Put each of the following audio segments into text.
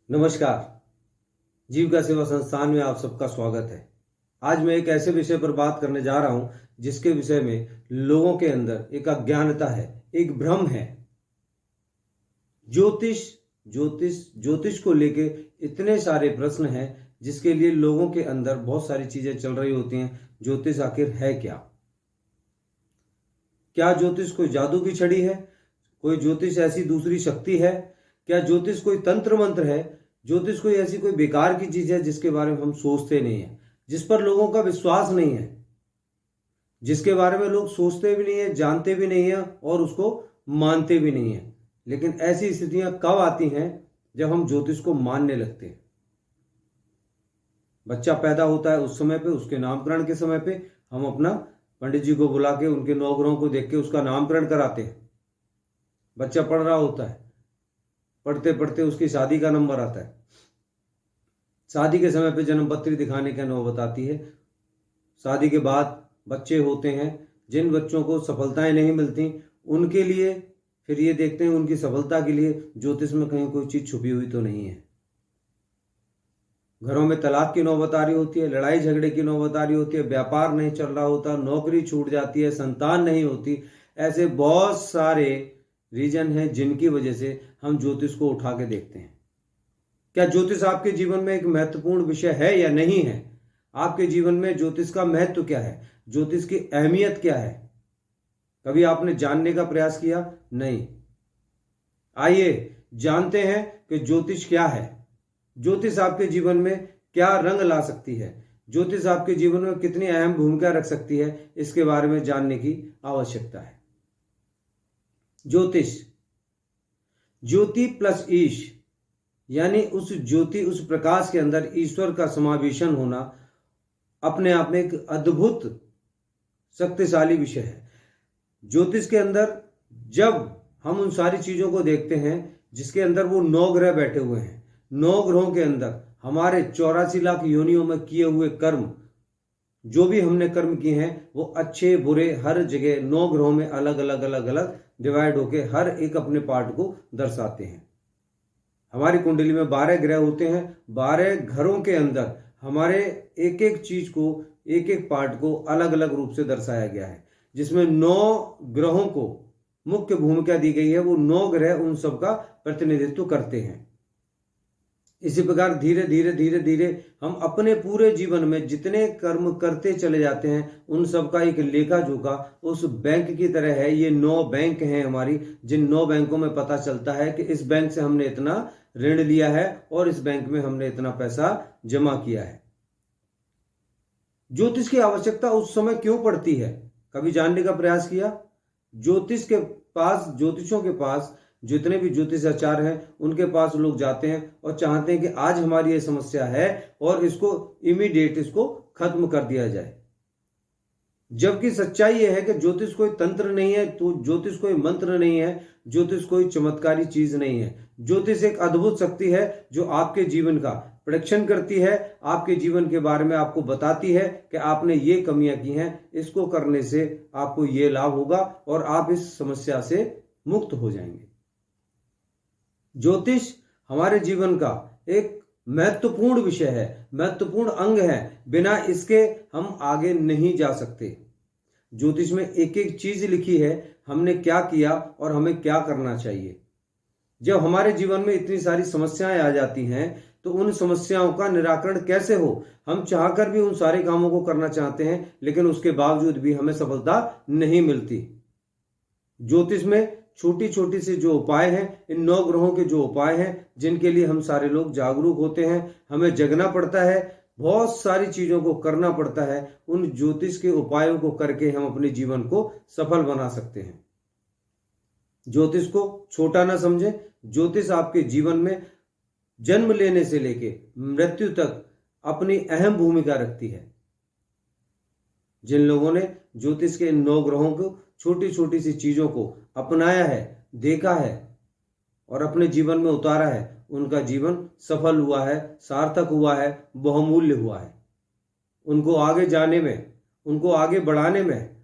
नमस्कार। जीविका सेवा संस्थान में आप सबका स्वागत है। आज मैं एक ऐसे विषय पर बात करने जा रहा हूं जिसके विषय में लोगों के अंदर एक अज्ञानता है, एक भ्रम है। ज्योतिष ज्योतिष ज्योतिष को लेके इतने सारे प्रश्न हैं जिसके लिए लोगों के अंदर बहुत सारी चीजें चल रही होती हैं। ज्योतिष आखिर है क्या? क्या ज्योतिष कोई जादू की छड़ी है? कोई ज्योतिष ऐसी दूसरी शक्ति है? क्या ज्योतिष कोई तंत्र मंत्र है? ज्योतिष कोई ऐसी कोई बेकार की चीज है जिसके बारे में हम सोचते नहीं है, जिस पर लोगों का विश्वास नहीं है, जिसके बारे में लोग सोचते भी नहीं है, जानते भी नहीं है और उसको मानते भी नहीं है। लेकिन ऐसी स्थितियां कब आती हैं? जब हम ज्योतिष को मानने लगते हैं। बच्चा पैदा होता है उस समय पे, उसके नामकरण के समय पे हम अपना पंडित जी को बुला के उनके 9 ग्रहों को देख के उसका नामकरण कराते हैं। बच्चा पढ़ रहा होता है, पढ़ते पढ़ते उसकी शादी का नंबर आता है। शादी के समय पे जन्म पत्री दिखाने की नौबत आती है। शादी के बाद बच्चे होते हैं, जिन बच्चों को सफलताएं नहीं मिलती उनके लिए फिर ये देखते हैं उनकी सफलता के लिए ज्योतिष में कहीं कोई चीज छुपी हुई तो नहीं है। घरों में तलाक की नौबत आ रही होती है, लड़ाई झगड़े की नौबत आ रही होती है, व्यापार नहीं चल रहा होता, नौकरी छूट जाती है, संतान नहीं होती। ऐसे बहुत सारे रीजन हैं जिनकी वजह से हम ज्योतिष को उठा के देखते हैं। क्या ज्योतिष आपके जीवन में एक महत्वपूर्ण विषय है या नहीं है? आपके जीवन में ज्योतिष का महत्व क्या है? ज्योतिष की अहमियत क्या है? कभी आपने जानने का प्रयास किया? नहीं। आइए जानते हैं कि ज्योतिष क्या है। ज्योतिष आपके जीवन में क्या रंग ला सकती है, ज्योतिष आपके जीवन में कितनी अहम भूमिका रख सकती है, इसके बारे में जानने की आवश्यकता है। ज्योतिष, ज्योति प्लस ईश, यानी उस ज्योति, उस प्रकाश के अंदर ईश्वर का समावेशन होना अपने आप में एक अद्भुत शक्तिशाली विषय है। ज्योतिष के अंदर जब हम उन सारी चीजों को देखते हैं जिसके अंदर वो 9 ग्रह बैठे हुए हैं, 9 ग्रहों के अंदर हमारे 84 लाख योनियों में किए हुए कर्म, जो भी हमने कर्म किए हैं वो अच्छे बुरे हर जगह 9 ग्रहों में अलग अलग अलग अलग डिवाइड होके हर एक अपने पार्ट को दर्शाते हैं। हमारी कुंडली में 12 ग्रह होते हैं। 12 घरों के अंदर हमारे एक एक चीज को, एक एक पार्ट को अलग अलग रूप से दर्शाया गया है, जिसमें 9 ग्रहों को मुख्य भूमिका दी गई है। वो 9 ग्रह उन सब का प्रतिनिधित्व करते हैं। इसी प्रकार धीरे धीरे धीरे धीरे हम अपने पूरे जीवन में जितने कर्म करते चले जाते हैं उन सब का एक लेखा जोखा उस बैंक की तरह है। ये 9 बैंक हैं हमारी, जिन 9 बैंकों में पता चलता है कि इस बैंक से हमने इतना ऋण लिया है और इस बैंक में हमने इतना पैसा जमा किया है। ज्योतिष की आवश्यकता उस समय क्यों पड़ती है? कभी जानने का प्रयास किया? ज्योतिषों के पास जितने भी ज्योतिषाचार्य हैं उनके पास लोग जाते हैं और चाहते हैं कि आज हमारी ये समस्या है और इसको इमीडिएट इसको खत्म कर दिया जाए। जबकि सच्चाई यह है कि ज्योतिष कोई तंत्र नहीं है, तो ज्योतिष कोई मंत्र नहीं है, ज्योतिष कोई चमत्कारी चीज नहीं है। ज्योतिष एक अद्भुत शक्ति है जो आपके जीवन का परीक्षण करती है, आपके जीवन के बारे में आपको बताती है कि आपने ये कमियां की हैं, इसको करने से आपको ये लाभ होगा और आप इस समस्या से मुक्त हो जाएंगे। ज्योतिष हमारे जीवन का एक महत्वपूर्ण विषय है, महत्वपूर्ण अंग है। बिना इसके हम आगे नहीं जा सकते। ज्योतिष में एक एक चीज लिखी है, हमने क्या किया और हमें क्या करना चाहिए। जब हमारे जीवन में इतनी सारी समस्याएं आ जाती हैं तो उन समस्याओं का निराकरण कैसे हो? हम चाहकर भी उन सारे कामों को करना चाहते हैं लेकिन उसके बावजूद भी हमें सफलता नहीं मिलती। ज्योतिष में छोटी छोटी सी जो उपाय हैं, इन 9 ग्रहों के जो उपाय हैं जिनके लिए हम सारे लोग जागरूक होते हैं, हमें जगना पड़ता है, बहुत सारी चीजों को करना पड़ता है। उन ज्योतिष के उपायों को करके हम अपने जीवन को सफल बना सकते हैं। ज्योतिष को छोटा ना समझें। ज्योतिष आपके जीवन में जन्म लेने से लेके मृत्यु तक अपनी अहम भूमिका रखती है। जिन लोगों ने ज्योतिष के इन 9 ग्रहों को, छोटी छोटी सी चीजों को अपनाया है, देखा है और अपने जीवन में उतारा है, उनका जीवन सफल हुआ है, सार्थक हुआ है, बहुमूल्य हुआ है। उनको आगे जाने में, उनको आगे बढ़ाने में,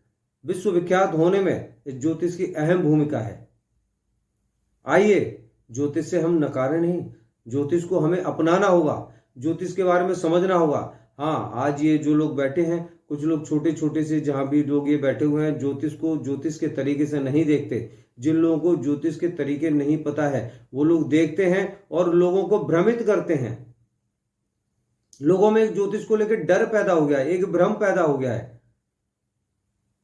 विश्वविख्यात होने में इस ज्योतिष की अहम भूमिका है। आइए ज्योतिष से हम नकारे नहीं, ज्योतिष को हमें अपनाना होगा, ज्योतिष के बारे में समझना होगा। हाँ, आज ये जो लोग बैठे हैं, कुछ लोग छोटे छोटे से जहां भी लोग ये बैठे हुए हैं, ज्योतिष को ज्योतिष के तरीके से नहीं देखते। जिन लोगों को ज्योतिष के तरीके नहीं पता है, वो लोग देखते हैं और लोगों को भ्रमित करते हैं। लोगों में ज्योतिष को लेकर डर पैदा हो गया है, एक भ्रम पैदा हो गया है,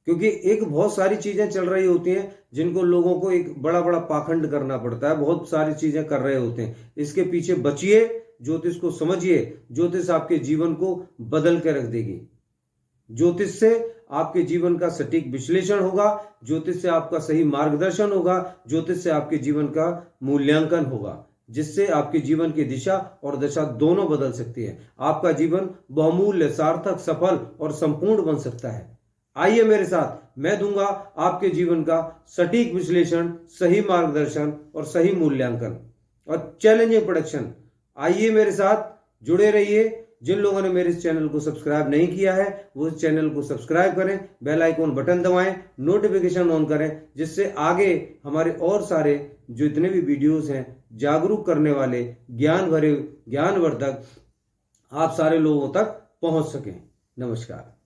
क्योंकि एक बहुत सारी चीजें चल रही होती हैं जिनको लोगों को एक बड़ा बड़ा पाखंड करना पड़ता है। बहुत सारी चीजें कर रहे होते हैं, इसके पीछे बचिए, ज्योतिष को समझिए। ज्योतिष आपके जीवन को बदल के रख देगी। ज्योतिष से आपके जीवन का सटीक विश्लेषण होगा, ज्योतिष से आपका सही मार्गदर्शन होगा, ज्योतिष से आपके जीवन का मूल्यांकन होगा, जिससे आपके जीवन की दिशा और दशा दोनों बदल सकती है। आपका जीवन बहुमूल्य, सार्थक, सफल और संपूर्ण बन सकता है। आइए मेरे साथ, मैं दूंगा आपके जीवन का सटीक विश्लेषण, सही मार्गदर्शन और सही मूल्यांकन और चैलेंजिंग प्रोडक्शन। आइए मेरे साथ, जुड़े रहिए। जिन लोगों ने मेरे इस चैनल को सब्सक्राइब नहीं किया है, वो इस चैनल को सब्सक्राइब करें, बेल आइकॉन बटन दबाएं, नोटिफिकेशन ऑन करें, जिससे आगे हमारे और सारे जो इतने भी वीडियोस हैं, जागरूक करने वाले, ज्ञान भरे, ज्ञानवर्धक, आप सारे लोगों तक पहुंच सकें। नमस्कार।